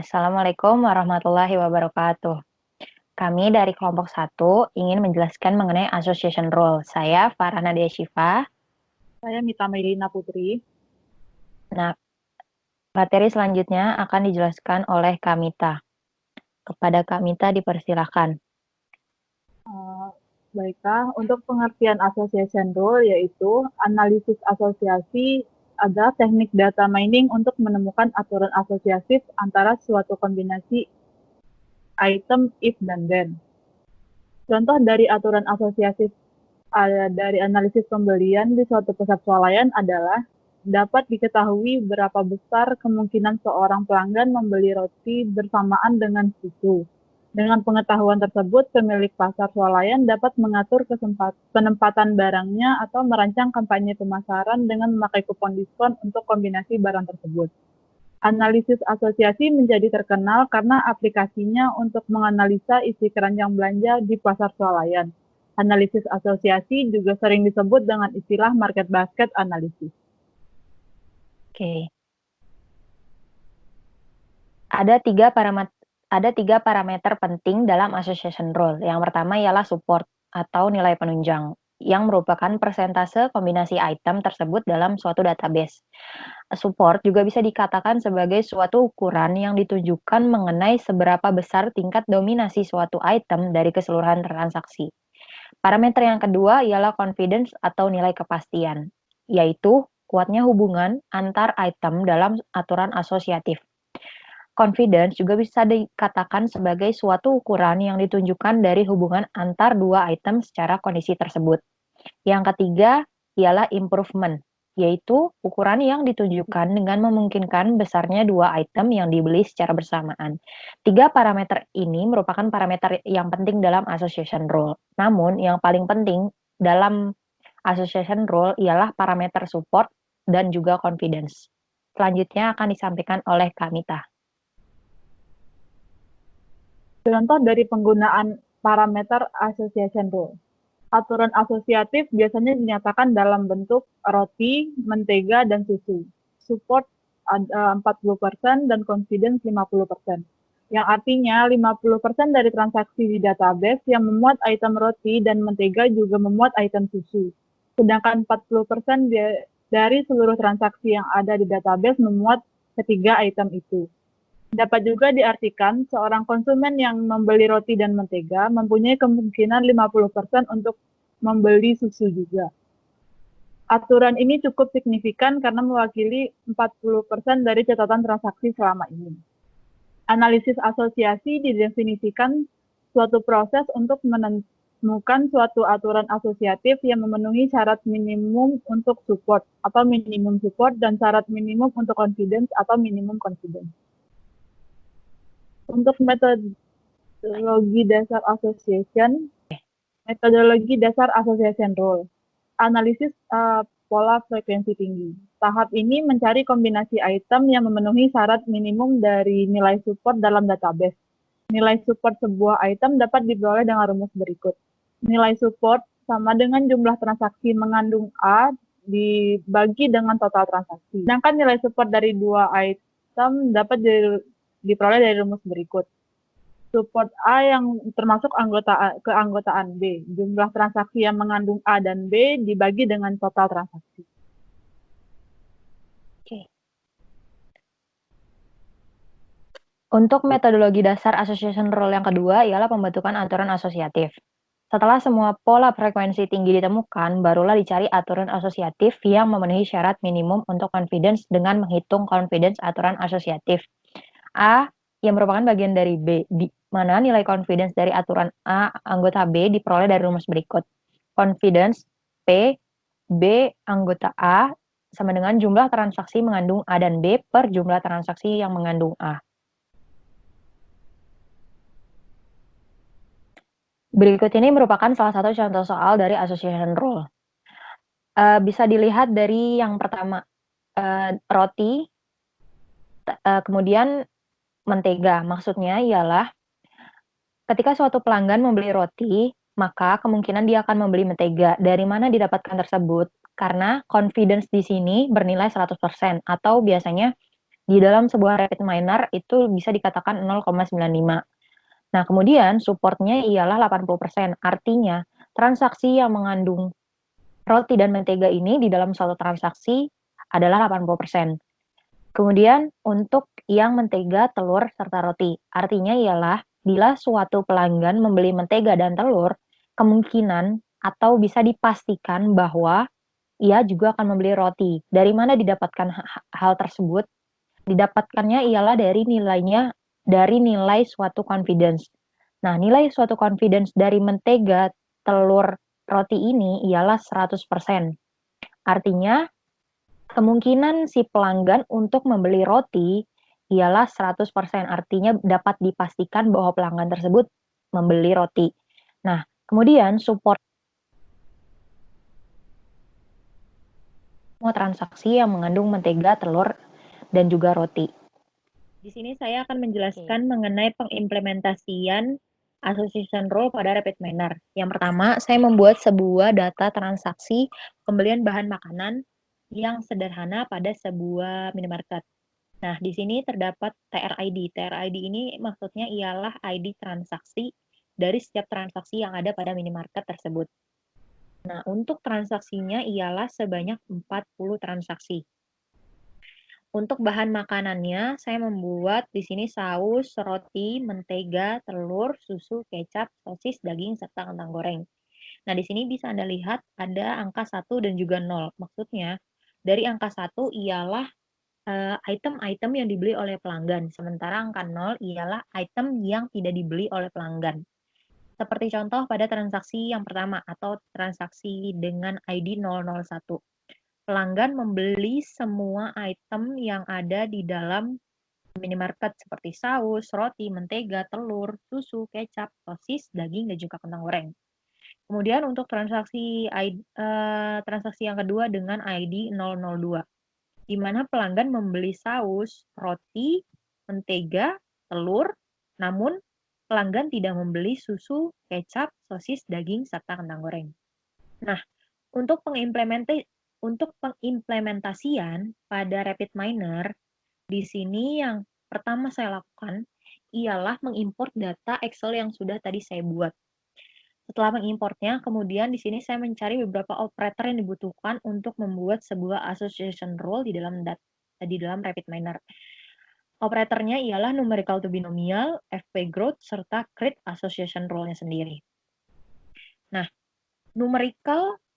Assalamualaikum warahmatullahi wabarakatuh. Kami dari kelompok 1 ingin menjelaskan mengenai association rule. Saya Farah Nadia Syifa. Saya Mita Medina Putri. Nah, materi selanjutnya akan dijelaskan oleh Kamita. Kepada Kamita dipersilakan. Baiklah, untuk pengertian association rule yaitu analisis asosiasi adalah teknik data mining untuk menemukan aturan asosiatif antara suatu kombinasi item, if, dan then. Contoh dari aturan asosiatif dari analisis pembelian di suatu pusat swalayan adalah dapat diketahui berapa besar kemungkinan seorang pelanggan membeli roti bersamaan dengan susu. Dengan pengetahuan tersebut, pemilik pasar swalayan dapat mengatur penempatan barangnya atau merancang kampanye pemasaran dengan memakai kupon diskon untuk kombinasi barang tersebut. Analisis asosiasi menjadi terkenal karena aplikasinya untuk menganalisa isi keranjang belanja di pasar swalayan. Analisis asosiasi juga sering disebut dengan istilah market basket analisis. Oke. Ada tiga parameter penting dalam association rule. Yang pertama ialah support atau nilai penunjang, yang merupakan persentase kombinasi item tersebut dalam suatu database. Support juga bisa dikatakan sebagai suatu ukuran yang ditunjukkan mengenai seberapa besar tingkat dominasi suatu item dari keseluruhan transaksi. Parameter yang kedua ialah confidence atau nilai kepastian, yaitu kuatnya hubungan antar item dalam aturan asosiatif. Confidence juga bisa dikatakan sebagai suatu ukuran yang ditunjukkan dari hubungan antar dua item secara kondisi tersebut. Yang ketiga ialah improvement, yaitu ukuran yang ditunjukkan dengan memungkinkan besarnya dua item yang dibeli secara bersamaan. Tiga parameter ini merupakan parameter yang penting dalam association rule. Namun, yang paling penting dalam association rule ialah parameter support dan juga confidence. Selanjutnya akan disampaikan oleh Kamita. Contoh dari penggunaan parameter association rule. Aturan asosiatif biasanya dinyatakan dalam bentuk roti, mentega, dan susu. Support 40% dan confidence 50%. Yang artinya 50% dari transaksi di database yang memuat item roti dan mentega juga memuat item susu. Sedangkan 40% dari seluruh transaksi yang ada di database memuat ketiga item itu. Dapat juga diartikan seorang konsumen yang membeli roti dan mentega mempunyai kemungkinan 50% untuk membeli susu juga. Aturan ini cukup signifikan karena mewakili 40% dari catatan transaksi selama ini. Analisis asosiasi didefinisikan suatu proses untuk menemukan suatu aturan asosiatif yang memenuhi syarat minimum untuk support atau minimum support dan syarat minimum untuk confidence atau minimum confidence. Untuk metodologi dasar association rule, analisis pola frekuensi tinggi. Tahap ini mencari kombinasi item yang memenuhi syarat minimum dari nilai support dalam database. Nilai support sebuah item dapat diperoleh dengan rumus berikut. Nilai support sama dengan jumlah transaksi mengandung A dibagi dengan total transaksi. Sedangkan nilai support dari dua item dapat diperoleh dari rumus berikut. Support A yang termasuk keanggotaan B. Jumlah transaksi yang mengandung A dan B dibagi dengan total transaksi. Oke. Untuk metodologi dasar association rule yang kedua ialah pembentukan aturan asosiatif. Setelah semua pola frekuensi tinggi ditemukan, barulah dicari aturan asosiatif yang memenuhi syarat minimum untuk confidence dengan menghitung confidence aturan asosiatif. A yang merupakan bagian dari B, di mana nilai confidence dari aturan A anggota B diperoleh dari rumus berikut. Confidence P B anggota A sama dengan jumlah transaksi mengandung A dan B per jumlah transaksi yang mengandung A. Berikut ini merupakan salah satu contoh soal dari association rule. Bisa dilihat dari yang pertama, roti, kemudian mentega. Maksudnya ialah ketika suatu pelanggan membeli roti, maka kemungkinan dia akan membeli mentega. Dari mana didapatkan tersebut? Karena confidence di sini bernilai 100% atau biasanya Di dalam sebuah rapid miner itu bisa dikatakan 0,95. Nah, kemudian supportnya ialah 80%. Artinya, transaksi yang mengandung roti dan mentega ini di dalam suatu transaksi adalah 80%. Kemudian untuk yang mentega, telur, serta roti. Artinya ialah bila suatu pelanggan membeli mentega dan telur, kemungkinan atau bisa dipastikan bahwa ia juga akan membeli roti. Dari mana didapatkan hal tersebut? Didapatkannya ialah dari nilai suatu confidence. Nah, nilai suatu confidence dari mentega, telur, roti ini ialah 100%. Artinya, kemungkinan si pelanggan untuk membeli roti ialah 100%. Artinya dapat dipastikan bahwa pelanggan tersebut membeli roti. Nah, kemudian support semua transaksi yang mengandung mentega, telur, dan juga roti. Di sini saya akan menjelaskan mengenai pengimplementasian association rule pada rapid miner. Yang pertama, saya membuat sebuah data transaksi pembelian bahan makanan yang sederhana pada sebuah minimarket. Nah, di sini terdapat TRID. TRID ini maksudnya ialah ID transaksi dari setiap transaksi yang ada pada minimarket tersebut. Nah, untuk transaksinya ialah sebanyak 40 transaksi. Untuk bahan makanannya, saya membuat di sini saus, roti, mentega, telur, susu, kecap, sosis, daging, serta kentang goreng. Nah, di sini bisa Anda lihat ada angka 1 dan juga 0. Maksudnya, dari angka 1 ialah item-item yang dibeli oleh pelanggan, sementara angka 0 ialah item yang tidak dibeli oleh pelanggan. Seperti contoh pada transaksi yang pertama atau transaksi dengan ID 001. Pelanggan membeli semua item yang ada di dalam minimarket seperti saus, roti, mentega, telur, susu, kecap, sosis, daging, dan juga kentang goreng. Kemudian untuk transaksi yang kedua dengan ID 002, di mana pelanggan membeli saus, roti, mentega, telur, namun pelanggan tidak membeli susu, kecap, sosis, daging, serta kentang goreng. Nah, untuk pengimplementasian pada rapid miner, di sini yang pertama saya lakukan ialah mengimport data Excel yang sudah tadi saya buat. Setelah mengimportnya, kemudian di sini saya mencari beberapa operator yang dibutuhkan untuk membuat sebuah association rule di dalam rapid miner. Operatornya ialah numerical to binomial, FP growth, serta create association rule-nya sendiri. Nah,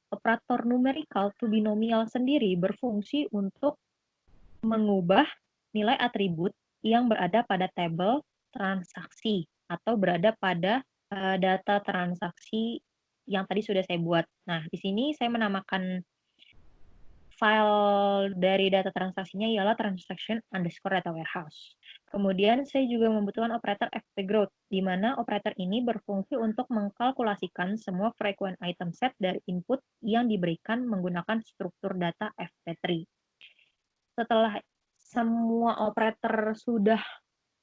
operator numerical to binomial sendiri berfungsi untuk mengubah nilai atribut yang berada pada tabel transaksi atau berada pada data transaksi yang tadi sudah saya buat. Nah, di sini saya menamakan file dari data transaksinya ialah transaction underscore data warehouse. Kemudian saya juga membutuhkan operator FP growth, di mana operator ini berfungsi untuk mengkalkulasikan semua frequent item set dari input yang diberikan menggunakan struktur data FP3. Setelah semua operator sudah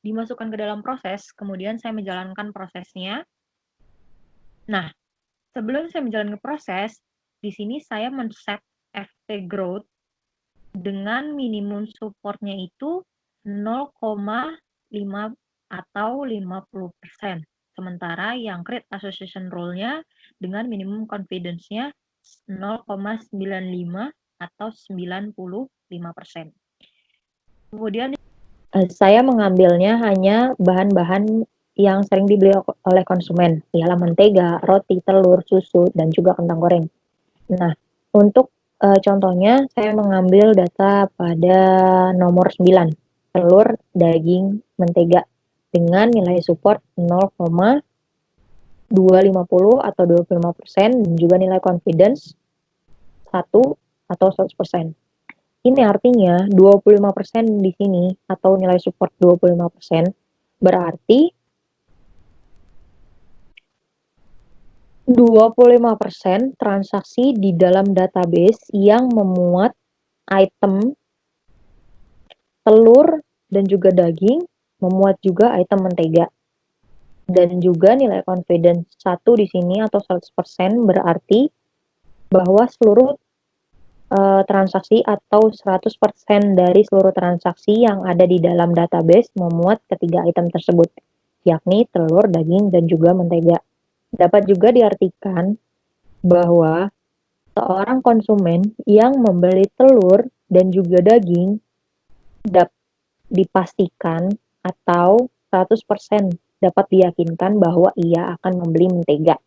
dimasukkan ke dalam proses, kemudian saya menjalankan prosesnya. Nah, sebelum saya menjalankan proses, di sini saya men-set FP growth dengan minimum supportnya itu 0,5 atau 50%. Sementara yang create association rule-nya dengan minimum confidence-nya 0,95 atau 95%. Kemudian saya mengambilnya hanya bahan-bahan yang sering dibeli oleh konsumen, ialah mentega, roti, telur, susu, dan juga kentang goreng. Nah, untuk contohnya saya mengambil data pada nomor 9, telur, daging, mentega, dengan nilai support 0,250 atau 25%, dan juga nilai confidence 1 atau 100%. Ini artinya 25% di sini atau nilai support 25% berarti 25% transaksi di dalam database yang memuat item telur dan juga daging, memuat juga item mentega. Dan juga nilai confidence 1 di sini atau 100% berarti bahwa seluruh transaksi atau 100% dari seluruh transaksi yang ada di dalam database memuat ketiga item tersebut, yakni telur, daging, dan juga mentega. Dapat juga diartikan bahwa seorang konsumen yang membeli telur dan juga daging dapat dipastikan atau 100% dapat diyakinkan bahwa ia akan membeli mentega.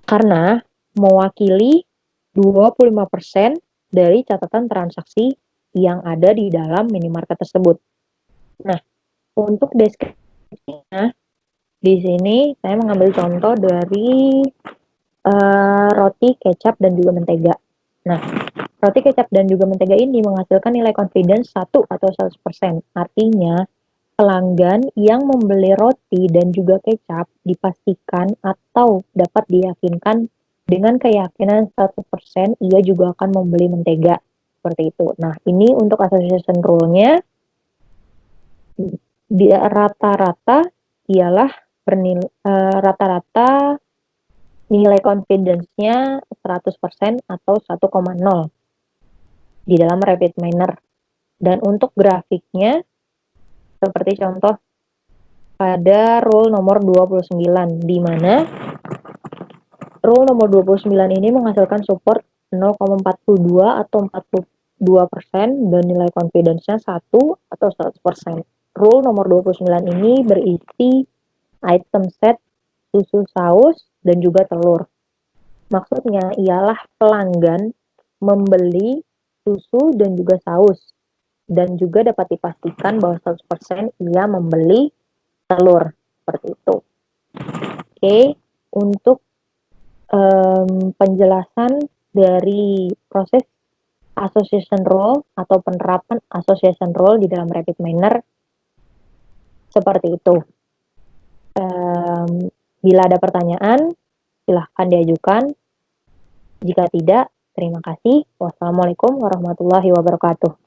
Karena mewakili 25% dari catatan transaksi yang ada di dalam minimarket tersebut. Nah, untuk deskripsinya, di sini saya mengambil contoh dari roti, kecap, dan juga mentega. Nah, roti, kecap, dan juga mentega ini menghasilkan nilai confidence 1 atau 100%. Artinya, pelanggan yang membeli roti dan juga kecap dipastikan atau dapat diyakinkan dengan keyakinan 100% ia juga akan membeli mentega. Seperti itu. Nah, ini untuk association rule-nya rata-rata ialah rata-rata nilai confidence-nya 100% atau 1,0 di dalam RapidMiner. Dan untuk grafiknya, seperti contoh pada rule nomor 29, di mana rule nomor 29 ini menghasilkan support 0,42 atau 42% dan nilai confidence-nya 1 atau 100%. Rule nomor 29 ini berisi item set, susu saus, dan juga telur. Maksudnya ialah pelanggan membeli susu dan juga saus, dan juga dapat dipastikan bahwa 100% ia membeli telur, seperti itu. Oke, untuk penjelasan dari proses association rule atau penerapan association rule di dalam RapidMiner seperti itu. Bila ada pertanyaan, silahkan diajukan. Jika tidak, terima kasih. Wassalamualaikum warahmatullahi wabarakatuh.